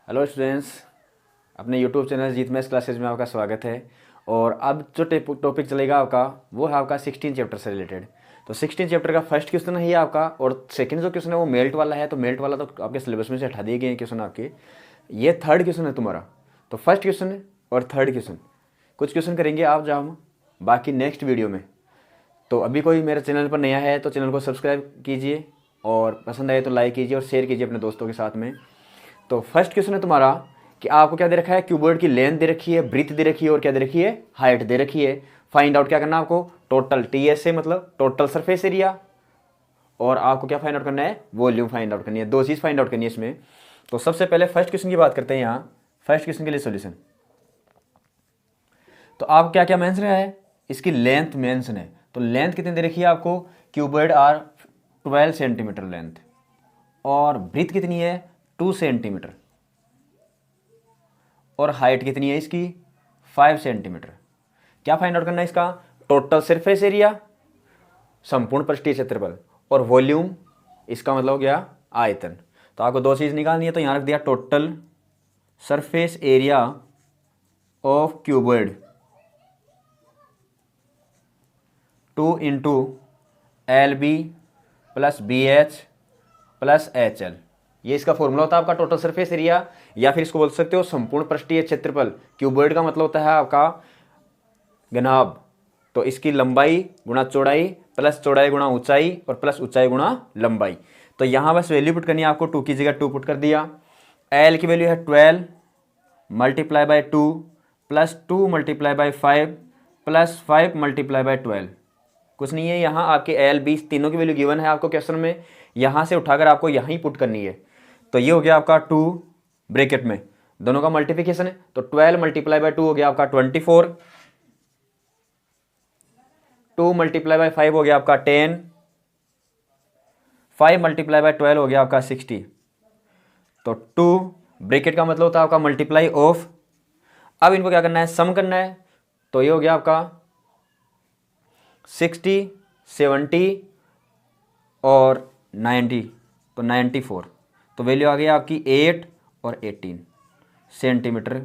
Hello students, अपने YouTube channel जीत maths classes में आपका स्वागत है। और अब जो टॉपिक चलेगा आपका वो है आपका 16 चैप्टर से रिलेटेड। तो 16 चैप्टर का फर्स्ट क्वेश्चन है ये आपका, और सेकंड जो क्वेश्चन है वो मेल्ट वाला है। तो मेल्ट वाला तो आपके सिलेबस में से हटा दिए गए हैं क्वेश्चन आपके। ये थर्ड क्वेश्चन है तुम्हारा। तो फर्स्ट क्वेश्चन और थर्ड क्वेश्चन कुछ क्वेश्चन करेंगे आप जहाँ हम बाकी नेक्स्ट वीडियो में। तो अभी कोई मेरे चैनल पर नया है तो चैनल को सब्सक्राइब कीजिए, और पसंद आए तो लाइक कीजिए और शेयर कीजिए अपने दोस्तों के साथ में। तो फर्स्ट क्वेश्चन है तुम्हारा कि आपको क्या दे रखा है, क्यूबॉइड की लेंथ दे रखी है, ब्रीथ दे रखी है और क्या दे रखी है, हाइट दे रखी है। फाइंड आउट क्या करना है आपको, टोटल टीएस से मतलब टोटल सरफेस एरिया, और आपको क्या फाइंड आउट करना है, वॉल्यूम फाइंड आउट करनी है। दो चीज़ फाइंड आउट करनी है इसमें। तो सबसे पहले फर्स्ट क्वेश्चन की बात करते हैं। यहाँ फर्स्ट क्वेश्चन के लिए सोल्यूशन। तो आप क्या क्या मेंशन है, इसकी लेंथ मेंशन है। तो लेंथ कितनी दे रखी है आपको, क्यूबॉइड आर 12 सेंटीमीटर लेंथ, और ब्रीथ कितनी है 2 सेंटीमीटर, और हाइट कितनी है इसकी 5 सेंटीमीटर। क्या फाइंड आउट करना है इसका, टोटल सरफेस एरिया, संपूर्ण पृष्ठीय क्षेत्रफल, और वॉल्यूम, इसका मतलब हो गया आयतन। तो आपको दो चीज़ निकालनी है। तो यहाँ रख दिया total surface area of cuboid 2 into LB plus BH plus HL। ये इसका फॉर्मूला होता है आपका टोटल सरफेस एरिया, या फिर इसको बोल सकते हो संपूर्ण पृष्ठीय क्षेत्रफल। क्यूबॉइड का मतलब होता है आपका घनाभ। तो इसकी लंबाई गुणा चौड़ाई प्लस चौड़ाई गुणा ऊंचाई और प्लस ऊंचाई गुणा लंबाई। तो यहाँ बस वैल्यू पुट करनी है आपको, 2 की जगह 2 पुट कर दिया। एल की वैल्यू है 12 multiply by 2 plus 2 multiply by 5 plus 5 multiply by 12। कुछ नहीं है, यहाँ आपके एल बी तीनों की वैल्यू गिवन है आपको क्वेश्चन में। यहाँ से उठाकर आपको यहाँ ही पुट करनी है। तो ये हो गया आपका 2 ब्रैकेट में दोनों का मल्टीप्लिकेशन है। तो 12 मल्टीप्लाई बाई 2 हो गया आपका 24, 2 मल्टीप्लाई बाई 5 हो गया आपका 10, 5 मल्टीप्लाई बाई 12 हो गया आपका 60। तो 2 ब्रैकेट का मतलब होता है आपका मल्टीप्लाई ऑफ। अब इनको क्या करना है, सम करना है। तो ये हो गया आपका 60, 70 और 90, तो 94। तो वैल्यू आ गई आपकी 8 और 18 सेंटीमीटर।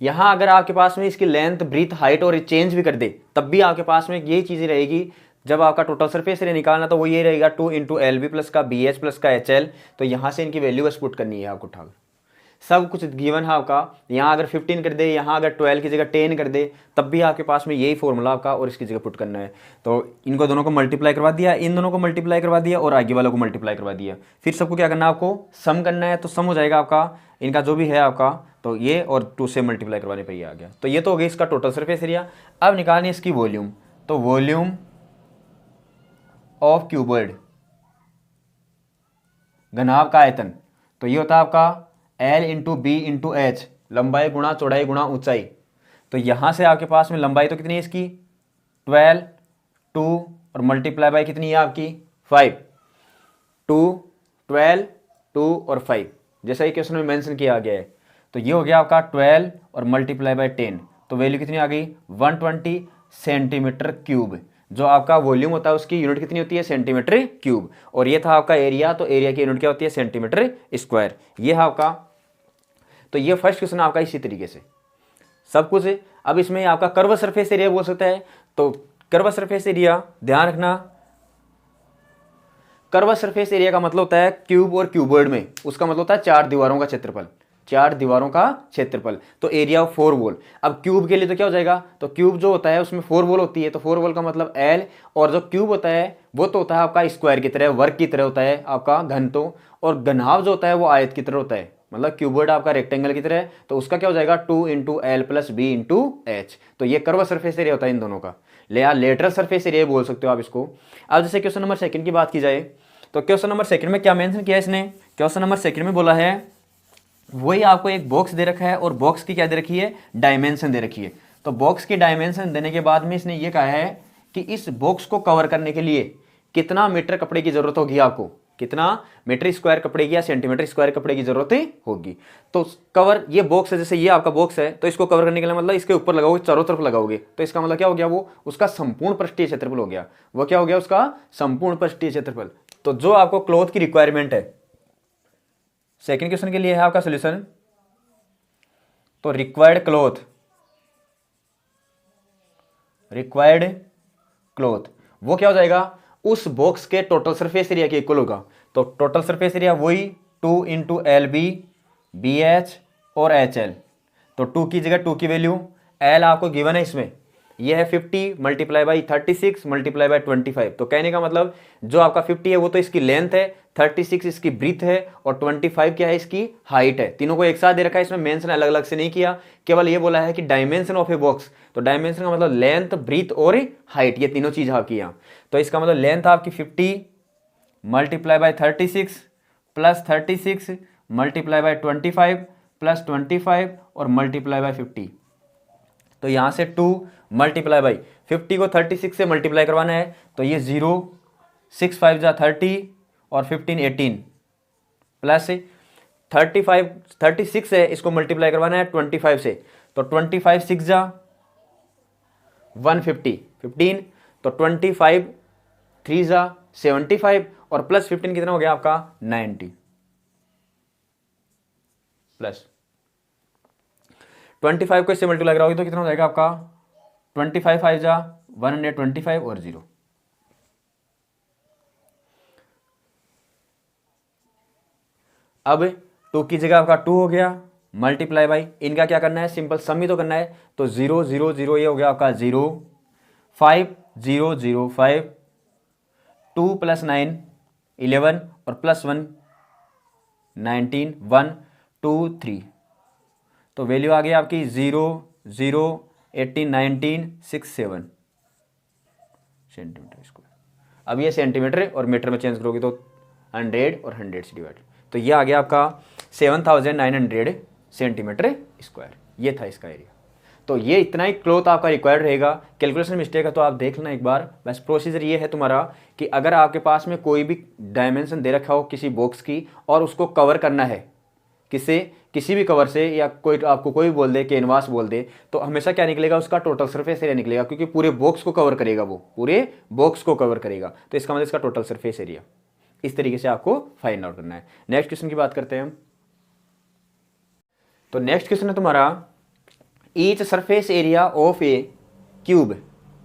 यहाँ अगर आपके पास में इसकी लेंथ ब्रीथ हाइट और चेंज भी कर दे तब भी आपके पास में यही चीज़ें रहेगी। जब आपका टोटल सरफेस एरिया निकालना तो वो ये रहेगा 2 इंटू LB प्लस का BH प्लस का HL। तो यहाँ से इनकी वैल्यू बस पुट करनी है आपको उठाकर। सब कुछ गिवन है आपका। यहाँ अगर 15 कर दे, यहाँ अगर 12 की जगह 10 कर दे, तब भी आपके पास में यही फॉर्मूला आपका और इसकी जगह पुट करना है। तो इनको दोनों को मल्टीप्लाई करवा दिया, इन दोनों को मल्टीप्लाई करवा दिया और आगे वालों को मल्टीप्लाई करवा दिया। फिर सबको क्या करना है आपको, सम करना है। तो सम हो जाएगा आपका इनका जो भी है आपका, तो ये और 2 से मल्टीप्लाई करवाने पर ये आ गया। तो ये तो हो गई इसका टोटल सरफेस एरिया। अब निकालनी है इसकी वॉल्यूम। तो वॉल्यूम ऑफ क्यूबॉइड, घनाभ का आयतन, तो ये होता है आपका L into B into H, लंबाई गुणा चौड़ाई गुणा ऊंचाई। तो यहां से आपके पास में लंबाई तो कितनी है इसकी 12, 2 और मल्टीप्लाई बाई कितनी है आपकी 5, 2, 12, 2 और 5, जैसा ही क्वेश्चन में मेंशन किया गया है। तो ये हो गया आपका 12 और मल्टीप्लाई बाई 10, तो वैल्यू कितनी आ गई 120 सेंटीमीटर क्यूब। जो आपका वॉल्यूम होता है उसकी यूनिट कितनी होती है, सेंटीमीटर क्यूब। और ये था आपका एरिया, तो एरिया की यूनिट क्या होती है, सेंटीमीटर स्क्वायर। ये है आपका। तो ये फर्स्ट क्वेश्चन आपका इसी तरीके से सब कुछ है। अब इसमें आपका कर्व सरफेस एरिया बोल सकता है। तो कर्व सरफेस एरिया ध्यान रखना, कर्व सरफेस एरिया का मतलब होता है क्यूब और क्यूबॉइड में उसका मतलब होता है 4 दीवारों का क्षेत्रफल, 4 दीवारों का क्षेत्रफल। तो एरिया ऑफ 4 वॉल। अब क्यूब के लिए तो क्या हो जाएगा, तो क्यूब जो होता है उसमें 4 वॉल होती है, तो 4 वॉल का मतलब L, और जो क्यूब होता है वो तो होता है आपका स्क्वायर की तरह, वर्ग की तरह होता है आपका घन। तो और घनाभ जो होता है वो आयत की तरह होता है, मतलब क्यूबॉइड आपका रेक्टेंगल की तरह है। तो उसका क्या हो जाएगा 2 into L plus B into H। तो ये कर्व सरफेस एरिया होता है इन दोनों का, लेटरल सरफेस एरिया बोल सकते हो आप इसको। अब जैसे क्वेश्चन नंबर 2 की बात की जाए, तो क्वेश्चन नंबर 2 में क्या मेंशन किया इसने, क्वेश्चन नंबर 2 में बोला है वही आपको एक बॉक्स दे रखा है, और बॉक्स की क्या दे रखी है, डायमेंशन दे रखी है। तो बॉक्स की डायमेंशन देने के बाद में इसने ये कहा है कि इस बॉक्स को कवर करने के लिए कितना मीटर कपड़े की जरूरत होगी, आपको कितना मीटर स्क्वायर कपड़े की या सेंटीमीटर स्क्वायर कपड़े की जरूरत होगी। तो कवर, ये बॉक्स है, जैसे ये आपका बॉक्स है, तो इसको कवर करने के लिए मतलब इसके ऊपर लगाओगे, चारों तरफ लगाओगे, तो इसका मतलब क्या हो गया, वो उसका संपूर्ण पृष्ठीय क्षेत्रफल हो गया। वो क्या हो गया, उसका संपूर्ण पृष्ठीय क्षेत्रफल। तो जो आपको क्लॉथ की रिक्वायरमेंट है, सेकंड क्वेश्चन के लिए है आपका सोल्यूशन। तो रिक्वायर्ड क्लॉथ वो क्या हो जाएगा, उस बॉक्स के टोटल सरफेस एरिया के इक्वल होगा। तो टोटल सरफेस एरिया वही 2 into L B B H और एच एल। तो 2 की जगह 2 की वैल्यू, एल आपको गिवन है इसमें, ये है 50 मल्टीप्लाई बाई 36 मल्टीप्लाई बाई 25। तो कहने का मतलब जो आपका 50 है वो तो इसकी लेंथ है, 36 इसकी ब्रीथ है और 25 क्या है, इसकी हाइट है। तीनों को एक साथ दे रखा है, इसमें मेंशन अलग अलग से नहीं किया, केवल ये बोला है कि डायमेंशन ऑफ ए बॉक्स। तो डायमेंशन का मतलब लेंथ, ब्रीथ और हाइट, ये तीनों चीज आपकी यहाँ। तो इसका मतलब लेंथ आपकी 50 multiply by 36 plus 36 multiply by 25 plus 25 और मल्टीप्लाई बाई 50। तो यहां से 2 मल्टीप्लाई बाई 50 को 36 से मल्टीप्लाई करवाना है, तो ये 0 6 5 जा 30 और 15 18 प्लस 36 है, इसको मल्टीप्लाई करवाना है 25 से, तो 25 6 जा 150 15, तो 25 3 जा 75 और प्लस 15 कितना हो गया आपका 90 प्लस 25 को इससे मल्टीप्लाई कराओगे तो कितना हो जाएगा आपका 25 5 जा 125 और 0। अब 2 की जगह आपका 2 हो गया मल्टीप्लाई बाई, इनका क्या करना है, सिंपल सम ही तो करना है। तो 0 0 0 ये हो गया आपका 0 5 0 0 5 2 प्लस 9 11 और प्लस 1 19 1 2 3। तो वैल्यू आ गई आपकी 0 0 18 19 6 7 सेंटीमीटर स्क्वायर। अब ये सेंटीमीटर और मीटर में चेंज करोगे तो 100 और 100 से डिवाइड, तो ये आ गया आपका 7900 सेंटीमीटर स्क्वायर। ये था इसका एरिया। तो ये इतना ही क्लॉथ आपका रिक्वायर्ड रहेगा। कैलकुलेशन मिस्टेक है तो आप देख लेना एक बार। बस प्रोसीजर ये है तुम्हारा कि अगर आपके पास में कोई भी डायमेंशन दे रखा हो किसी बॉक्स की और उसको कवर करना है किसी भी कवर से, या कोई आपको कोई भी बोल दे, कैनवास बोल दे, तो हमेशा क्या निकलेगा, उसका टोटल सरफेस एरिया निकलेगा, क्योंकि पूरे बॉक्स को कवर करेगा, वो पूरे बॉक्स को कवर करेगा। तो इसका मतलब इसका टोटल सरफेस एरिया। इस तरीके से आपको फाइंड आउट करना है। नेक्स्ट क्वेश्चन की बात करते हैं हम। तो नेक्स्ट क्वेश्चन है तुम्हारा each surface area of a cube.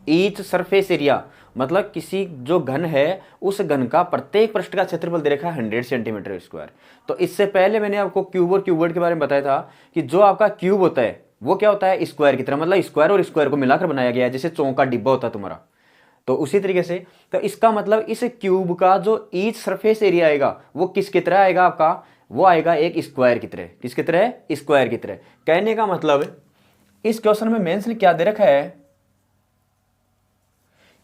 Each surface area मतलब किसी जो घन है उस घन का प्रत्येक पृष्ठ का क्षेत्रफल दे रखा है 100 सेंटीमीटर स्क्वायर। तो इससे पहले मैंने आपको क्यूब और क्यूबॉइड के बारे में बताया था कि जो आपका क्यूब होता है वो क्या होता है, स्क्वायर की तरह, मतलब स्क्वायर और स्क्वायर को मिलाकर बनाया गया है, जैसे चौक का डिब्बा होता है तुम्हारा। तो उसी तरीके से तो इसका मतलब इस क्यूब का जो ईच सरफेस एरिया आएगा वो किसकी तरह आएगा आपका, वो आएगा एक स्क्वायर की तरह। किसकी तरह, स्क्वायर की तरह। कहने का मतलब इस क्वेश्चन में मेंशन क्या दे रखा है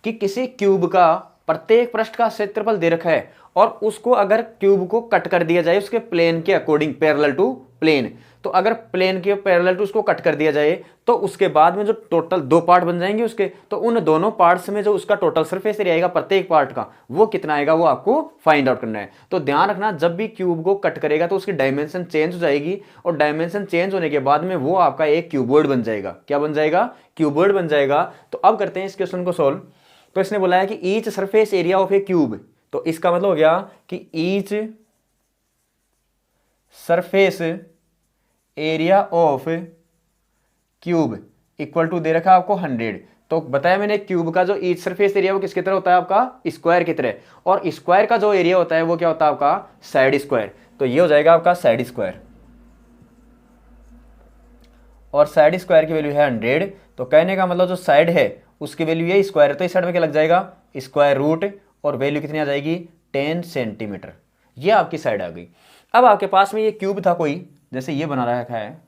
कि किसी क्यूब का प्रत्येक पृष्ठ का क्षेत्रफल दे रखा है और उसको अगर क्यूब को कट कर दिया जाए उसके प्लेन के अकॉर्डिंग, पैरेलल टू प्लेन, तो अगर प्लेन के पैरेलल टू उसको कट कर दिया जाए तो उसके बाद में जो टोटल 2 पार्ट बन जाएंगे उसके, तो उन दोनों पार्ट्स में जो उसका टोटल सरफेस एरिया आएगा प्रत्येक पार्ट का वो कितना आएगा, वो आपको फाइंड आउट करना है। तो ध्यान रखना जब भी क्यूब को कट करेगा तो उसकी डायमेंशन चेंज हो जाएगी और डायमेंशन चेंज होने के बाद में वो आपका एक क्यूबॉइड बन जाएगा। क्या बन जाएगा, क्यूबॉइड बन जाएगा। तो अब करते हैं इस क्वेश्चन को सोल्व। तो इसने बोला है कि each surface area of a cube, तो इसका मतलब हो गया कि each surface area of cube equal to दे रखा है आपको 100। तो बताया मैंने क्यूब का जो ईच सरफेस एरिया वो किसकी तरह होता है आपका, स्क्वायर की तरह, और स्क्वायर का जो एरिया होता है वो क्या होता है आपका, साइड स्क्वायर। तो ये हो जाएगा आपका साइड स्क्वायर, और साइड स्क्वायर की वैल्यू है 100। तो कहने का मतलब जो साइड है उसकी वैल्यू ये स्क्वायर है, तो इस साइड में क्या लग जाएगा, स्क्वायर रूट, और वैल्यू कितनी आ जाएगी 10 सेंटीमीटर। ये आपकी साइड आ गई। अब आपके पास में ये क्यूब था कोई, जैसे ये बना रखा है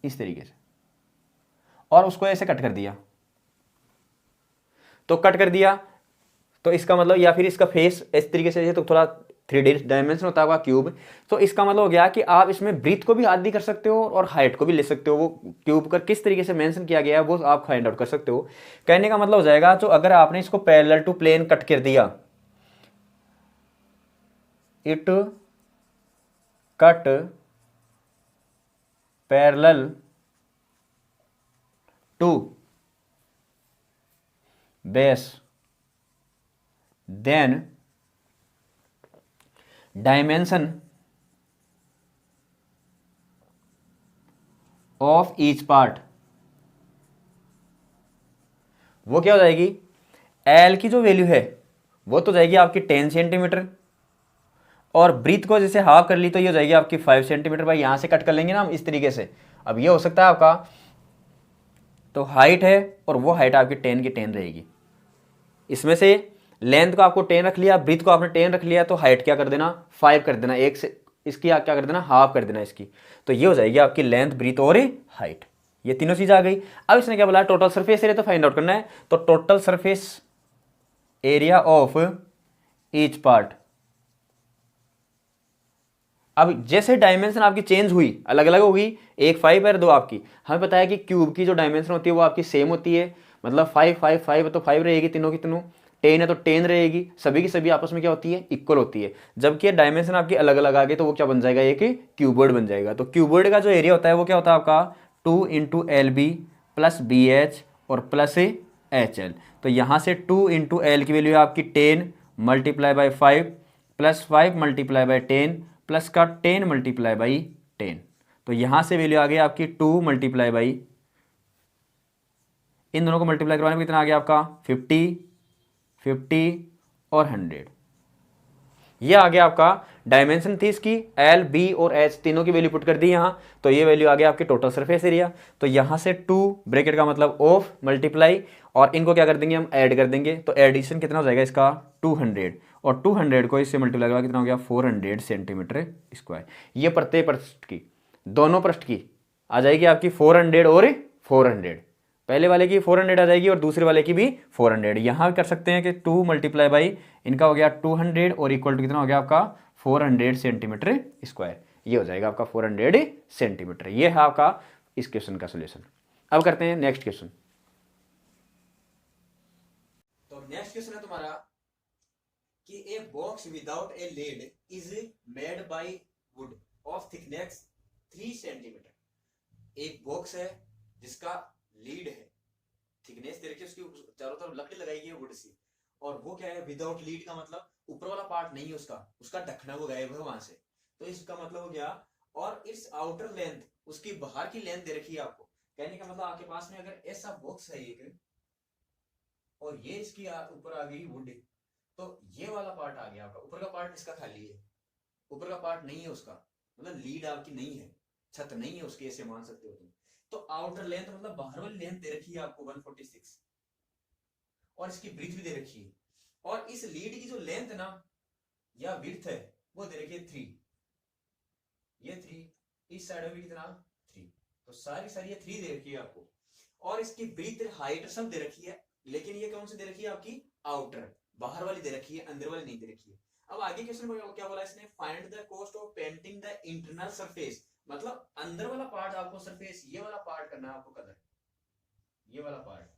इस तरीके से, और उसको ऐसे कट कर दिया, तो कट कर दिया तो इसका मतलब, या फिर इसका फेस इस तरीके से, तो थोड़ा 3D डायमेंशन होता होगा क्यूब। तो इसका मतलब हो गया कि आप इसमें ब्रीथ को भी आदि कर सकते हो और हाइट को भी ले सकते हो। वो क्यूब का किस तरीके से मेंशन किया गया है वो आप फाइंड आउट कर सकते हो। कहने का मतलब हो जाएगा तो अगर आपने इसको पैरेलल टू प्लेन कट कर दिया, it cut parallel to base, then dimension of each part, वो क्या हो जाएगी, एल की जो वैल्यू है वो तो जाएगी आपकी 10 सेंटीमीटर, और ब्रीथ को जैसे हाफ कर ली तो ये हो जाएगी आपकी 5 सेंटीमीटर। भाई यहां से कट कर लेंगे ना हम इस तरीके से। अब ये हो सकता है आपका, तो हाइट है और वो हाइट आपकी 10 की 10 रहेगी, इसमें से लेंथ को आपको 10 रख लिया, ब्रीथ को आपने 10 रख लिया, तो हाइट क्या कर देना 5 कर देना, एक से इसकी आप क्या कर देना हाफ कर देना इसकी। तो ये हो जाएगी आपकी लेंथ, ब्रीथ और हाइट, ये तीनों चीज आ गई। अब इसने क्या बोला, टोटल सरफेस एरिया तो फाइंड आउट करना है। तो total surface area of each part, अब जैसे डायमेंशन आपकी चेंज हुई, अलग अलग होगी, एक 5 है, दो आपकी, हमें पता है कि क्यूब की जो डायमेंशन होती है वो आपकी सेम होती है, मतलब 5 5 5 है तो 5 रहेगी तीनों की तीनों, 10 है तो 10 रहेगी, सभी की सभी आपस में क्या होती है, इक्वल होती है। जबकि डायमेंशन आपकी अलग अलग आ गई तो वो क्या बन जाएगा, एक क्यूबर्ड बन जाएगा। तो क्यूबर्ड का जो एरिया होता है वो क्या होता है आपका 2 into L B plus B H और प्लस एच एल। तो यहाँ से 2 इंटू एल की वैल्यू है आपकी 10 multiply by 5 plus 5 multiply by 10 plus का 10 मल्टीप्लाई बाई 10। तो यहां से वैल्यू आ गई आपकी 2 मल्टीप्लाई बाई, इन दोनों को मल्टीप्लाई करवाने में कितना आ गया आपका 50 50 और 100। ये आ गया आपका डायमेंशन थी इसकी, एल बी और एच तीनों की वैल्यू पुट कर दी यहाँ, तो ये वैल्यू आ गया आपकी टोटल सरफेस एरिया। तो यहाँ से 2 ब्रैकेट का मतलब ऑफ मल्टीप्लाई, और इनको क्या कर देंगे हम ऐड कर देंगे, तो एडिशन कितना हो जाएगा इसका 200, और 200 को इससे मल्टीप्लाई करवा कितना हो गया 400 सेंटीमीटर स्क्वायर। ये प्रत्येक पृष्ठ की, दोनों पृष्ठ की आ जाएगी आपकी 400 और 400, पहले वाले की 400 आ जाएगी और दूसरे वाले की भी 400। यहां कर सकते हैं कि 2 मल्टीप्लाई बाई इनका हो गया 200 और इक्वल टू कितना हो गया आपका 400 सेंटीमीटर स्क्वायर। ये हो जाएगा आपका 400 सेंटीमीटर। ये है आपका इस क्वेश्चन का सोल्यूशन। अब करते हैं नेक्स्ट क्वेश्चन। तो नेक्स्ट क्वेश्चन है तुम्हारा कि a box without a lid is made by wood of thickness 3 centimetre. एक बॉक्स है जिसका लीड है, थिकनेस दे रखी है, उसकी चारों तरफ लकड़ी लगाई गई है वुड से, और वो क्या है विदाउट लीड का मतलब ऊपर वाला पार्ट नहीं है उसका, उसका ढकना वो गायब है वहां से, तो इसका मतलब हो गया। और इस आउटर लेंथ, उसकी बाहर की लेंथ दे रखी है आपको, कहने का मतलब आपके पास में अगर ऐसा बॉक्स है एक, और ये इसकी ऊपर आ गई वुड, तो ये वाला पार्ट आ गया आपका, ऊपर का पार्ट इसका खाली है, ऊपर का पार्ट नहीं है उसका, मतलब लीड आपकी नहीं है, छत नहीं है उसकी, ऐसे मान सकते हो तुम। तो आउटर लेंथ मतलब बाहर वाली लेंथ दे रखी है आपको 146, और इसकी ब्रीथ भी दे रखी है, और इस लीड की जो लेंथ ना या विड्थ है वो दे रखी है 3, ये 3, इस साइड में भी कितना 3, तो सारी सारी ये 3 दे रखी है आपको, और इसकी ब्रीथ हाइट सब दे रखी है, लेकिन ये कौन सी दे रखी है आपकी आउटर, बाहर वाली दे रखी है, अंदर वाली नहीं दे रखी है। अब आगे क्वेश्चन में क्या बोला इसने, find the cost of painting the internal surface, मतलब अंदर वाला पार्ट आपको सरफेस, ये वाला पार्ट करना है आपको कलर, ये वाला पार्ट,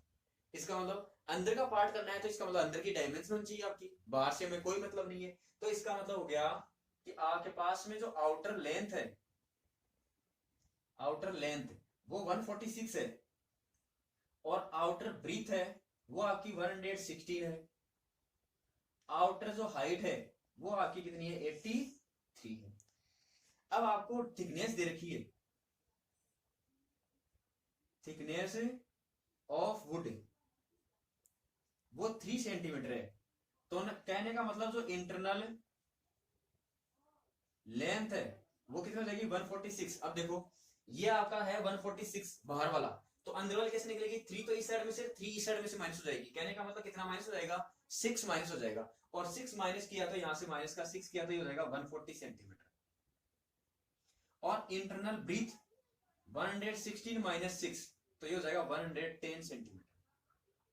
इसका मतलब अंदर का पार्ट करना है, तो इसका मतलब अंदर की डायमेंशन होनी चाहिए आपकी, बाहर से हमें कोई मतलब नहीं है। तो इसका मतलब हो गया कि आपके पास में जो आउटर लेंथ है, आउटर लेंथ वो 146 है, और आउटर ब्रीथ है वो आपकी 116 है, आउटर जो हाइट है वो आपकी कितनी है 83 है। अब आपको थिकनेस दे रखी है, थिकनेस ऑफ वुड वो 3 सेंटीमीटर है, तो कहने का मतलब जो इंटरनल लेंथ है वो कितना हो जाएगी 146। अब देखो ये आपका है 146 बाहर वाला, तो अंदर वाली कैसे निकलेगी 3, तो इस साइड में से 3 इस साइड में से माइनस हो जाएगी, कहने का मतलब कितना माइनस हो जाएगा 6 माइनस हो जाएगा, और 6 माइनस किया तो यहां से माइनस का 6 किया तो ये हो जाएगा 140 सेंटीमीटर, और इंटरनल ब्रीथ 116 माइनस 6 तो ये हो जाएगा 110 सेंटीमीटर,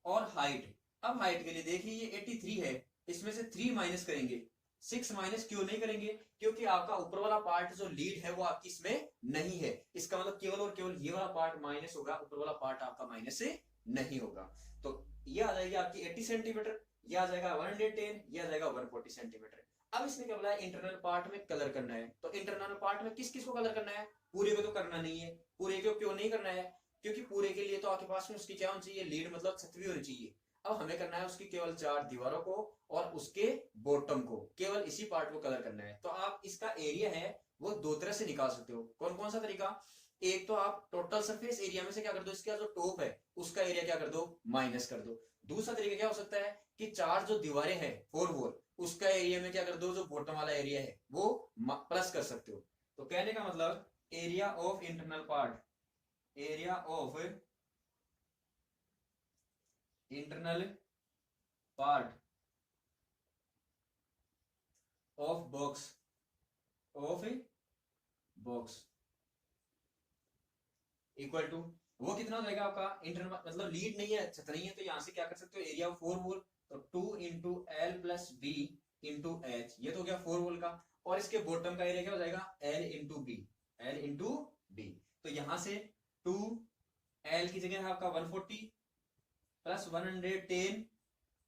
और हाइट, अब हाइट के लिए देखिए ये 83 है, इसमें से 3 माइनस करेंगे, 6 माइनस क्यों नहीं करेंगे, क्योंकि आपका ऊपर वाला पार्ट जो लीड है वो आपकी इसमें नहीं है, इसका मतलब केवल और केवल ये वाला पार्ट माइनस होगा, ऊपर वाला पार्ट आपका माइनस से नहीं होगा। तो ये आ जाएगी आपकी 80 सेंटीमीटर, ये आ जाएगा 110, ये आ जाएगा 140 सेंटीमीटर। अब इसने क्या बोला इंटरनल पार्ट में कलर करना है, तो इंटरनल पार्ट में किस किस को कलर करना है, पूरे को तो करना नहीं है, पूरे को क्यों नहीं करना है, क्योंकि पूरे के लिए तो आपके पास में उसकी क्या होनी चाहिए लीड, मतलब छत भी होनी चाहिए। अब हमें करना है उसकी केवल 4 दीवारों को और उसके बॉटम को, केवल इसी पार्ट को कलर करना है। तो आप इसका एरिया है वो दो तरह से निकाल सकते हो। कौन कौन सा तरीका? एक तो आप टोटल सरफेस एरिया में से क्या कर दो, इसका जो टॉप है उसका एरिया क्या कर दो, माइनस कर दो। दूसरा तरीका क्या हो सकता है कि 4 जो दीवारें हैं 4 वॉल, उसका एरिया में क्या कर दो, जो बॉटम वाला एरिया है वो प्लस कर सकते हो। तो कहने का मतलब area of internal part, area of internal part of box, of box equal to, वो कितना हो जाएगा आपका इंटरनल, मतलब लीड नहीं है, छत नहीं है, तो यहां से क्या कर सकते हो, एरिया ऑफ 4 वॉल, तो 2 into L plus B into H, ये तो हो गया 4 वॉल का। और इसके बॉटम का एरिया क्या हो जाएगा, L into B, L into B. तो यहां से 2 एल की जगह है आपका 140 प्लस 110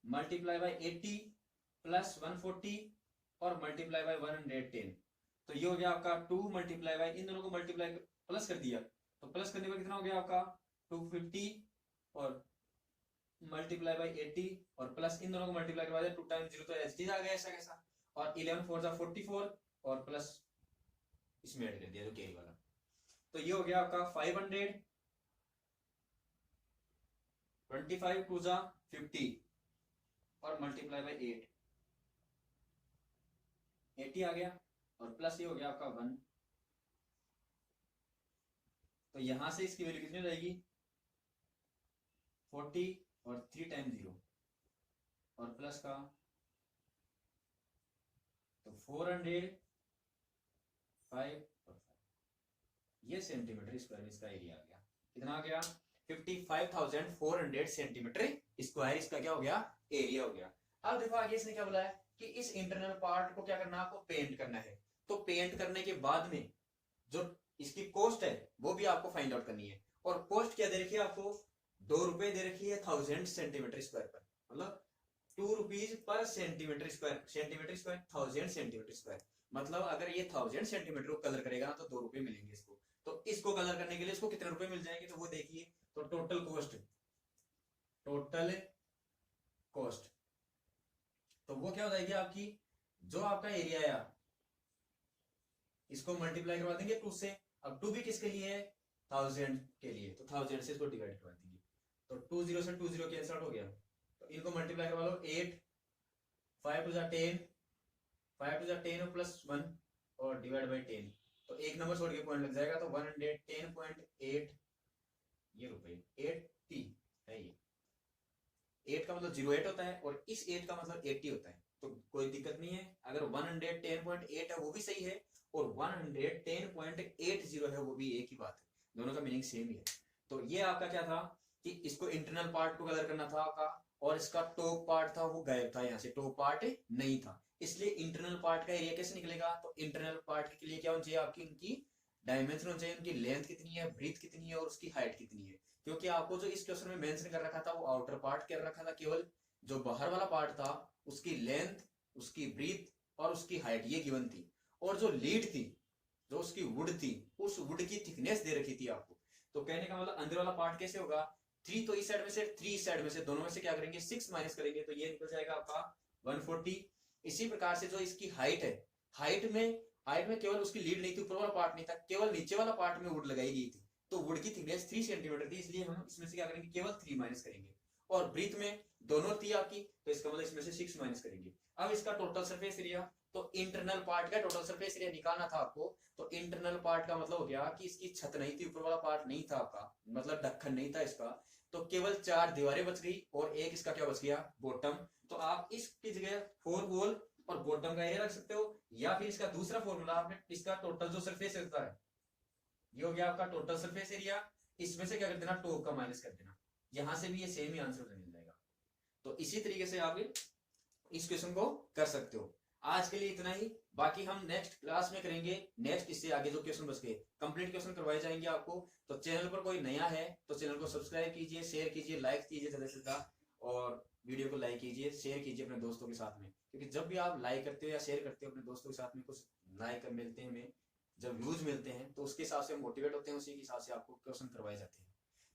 मल्टीप्लाई बाई 80 प्लस 140 और मल्टीप्लाई बाई 110। तो ये हो गया आपका 2 मल्टीप्लाई बाई, इन दोनों को मल्टीप्लाई प्लस कर दिया, तो प्लस करने पर कितना हो गया आपका 250 और मल्टीप्लाई बाई 80 और प्लस इन दोनों को मल्टीप्लाई करवा दिया 2 टाइम्स 0 तो एच डी आ गया ऐसा कैसा। और 11 4 जा 44 और प्लस इसमें ऐड कर दिया जो कैरी वाला। तो ये हो गया आपका 500, 25 2 जा 50 और मल्टीप्लाई बाई 8, 80 आ गया और प्लस ये हो गया आपका 1। तो यहां से इसकी वैल्यू कितनी हो जाएगी 40 और 3 टाइम्स 0 और प्लस का, तो 400 5 और 5, ये सेंटीमीटर स्क्वायर इसका एरिया आ गया। कितना आ गया 55,400 सेंटीमीटर स्क्वायर इसका क्या हो गया, एरिया हो गया। अब देखो आगे इसने क्या बोला है कि इस इंटरनल पार्ट को क्या करना है, आपको पेंट करना है। तो पेंट करने के बाद में जो इसकी कॉस्ट है वो भी आपको फाइंड आउट करनी है। और कॉस्ट क्या दे रखी है आपको, 2 रुपए दे रखी है 1000 सेंटीमीटर स्क्वायर पर, मतलब 2 rupees per centimetre square, centimetre square 1000 centimetre square, मतलब अगर ये 1000 सेंटीमीटर को कलर करेगा ना तो 2 रुपए मिलेंगे इसको। तो इसको कलर करने के लिए इसको कितने रुपए मिल जाएंगे, तो वो देखिए। तो टोटल कॉस्ट, टोटल कॉस्ट, तो वो क्या हो जाएगी आपकी, जो आपका एरिया है इसको मल्टीप्लाई करवा देंगे 2 से। अब 2 भी किसके लिए है, 1000 के लिए, तो 1000 से इसको डिवाइड करवा देंगे। तो 2 0 से 2 0 कैंसिल आउट हो गया, तो इनको मल्टीप्लाई करवा लो 8 5 टू 10 5 टू 10 और प्लस 1 और डिवाइड बाई 10, तो एक नंबर छोड़ के पॉइंट लग जाएगा, तो 110.8 ये रुपए 80 है। ये 8 का मतलब 08 होता है और इस 8 का मतलब 80 होता है, तो कोई दिक्कत नहीं है। अगर 110.8 है वो भी सही है और 110.80 है वो भी एक ही बात है, दोनों का मीनिंग सेम ही है। तो ये आपका क्या था कि इसको इंटरनल पार्ट को कलर करना था आपका, और इसका टॉप पार्ट था वो गायब था, यहाँ से टॉप पार्ट नहीं था, इसलिए इंटरनल पार्ट का एरिया कैसे निकलेगा। तो इंटरनल पार्ट के लिए क्या होना चाहिए, आपकी इनकी डायमेंशन होना चाहिए, उनकी लेंथ कितनी है, ब्रीथ कितनी है और उसकी हाइट कितनी है। क्योंकि आपको जो इस क्वेश्चन में मेंशन कर रखा था वो आउटर पार्ट कर रखा था, केवल जो बाहर वाला पार्ट था उसकी लेंथ, उसकी ब्रीथ और उसकी हाइट ये गिवन थी। और जो लीड थी, जो उसकी वुड थी, उस वुड की थिकनेस दे रखी थी आपको। तो कहने का मतलब अंदर वाला पार्ट कैसे होगा, 3 तो इस साइड में से, 3 इस साइड में से, दोनों में से क्या करेंगे 6 माइनस करेंगे, तो ये निकल जाएगा आपका 140। इसी प्रकार से जो इसकी हाइट है, हाइट में केवल उसकी लीड नहीं थी, ऊपर वाला पार्ट नहीं था, केवल नीचे वाला पार्ट में वुड लगाई गई थी, तो वुड की थिकनेस 3 सेंटीमीटर थी, इसलिए हम इसमें से क्या करेंगे केवल 3 माइनस करेंगे। और ब्रीथ में दोनों थी आपकी, तो इसका मतलब इसमें से 6 माइनस करेंगे। अब इसका टोटल सरफेस एरिया, तो इंटरनल पार्ट का टोटल सरफेस एरिया निकालना था आपको। तो इंटरनल पार्ट का मतलब हो गया कि इसकी छत नहीं थी, ऊपर वाला पार्ट नहीं था आपका, मतलब ढक्कन नहीं था इसका, तो केवल 4 दीवारें बच गई और एक इसका क्या बच गया, बॉटम। तो आप इसकी जगह 4 वॉल और बॉटम का एरिया रख सकते हो, या फिर इसका दूसरा फॉर्मूला आपने इसका टोटल जो सरफेस होता है, ये हो गया आपका टोटल सरफेस एरिया, इसमें से क्या कर देना, टॉप का माइनस कर देना, यहां से भी ये सेम ही आंसर मिल जाएगा। तो इसी तरीके से आप इस क्वेश्चन को कर सकते हो। आज के लिए इतना ही, बाकी हम नेक्स्ट क्लास में करेंगे, नेक्स्ट इससे आगे जो क्वेश्चन बच गए कंप्लीट क्वेश्चन करवाए जाएंगे आपको। तो चैनल पर कोई नया है तो चैनल को सब्सक्राइब कीजिए, शेयर कीजिए, लाइक कीजिए ज्यादा से ज्यादा, और वीडियो को लाइक कीजिए, शेयर कीजिए अपने दोस्तों के साथ में, क्योंकि जब भी आप लाइक करते हो या शेयर करते हो अपने दोस्तों के साथ में, कुछ लाइक मिलते हैं हमें, जब व्यूज मिलते हैं तो उसके हिसाब से मोटिवेट होते हैं, उसी के हिसाब से आपको क्वेश्चन करवाए जाते हैं।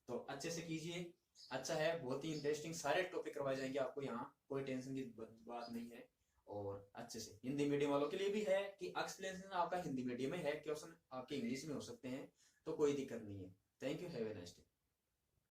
तो अच्छे से कीजिए, अच्छा है, बहुत ही इंटरेस्टिंग सारे टॉपिक करवाए जाएंगे आपको यहाँ, कोई टेंशन की बात नहीं है। और अच्छे से हिंदी मीडियम वालों के लिए भी है कि एक्सप्लेनेशन आपका हिंदी मीडियम में है, क्वेश्चन आपके इंग्लिश में हो सकते हैं, तो कोई दिक्कत नहीं है। Thank you, have a nice day.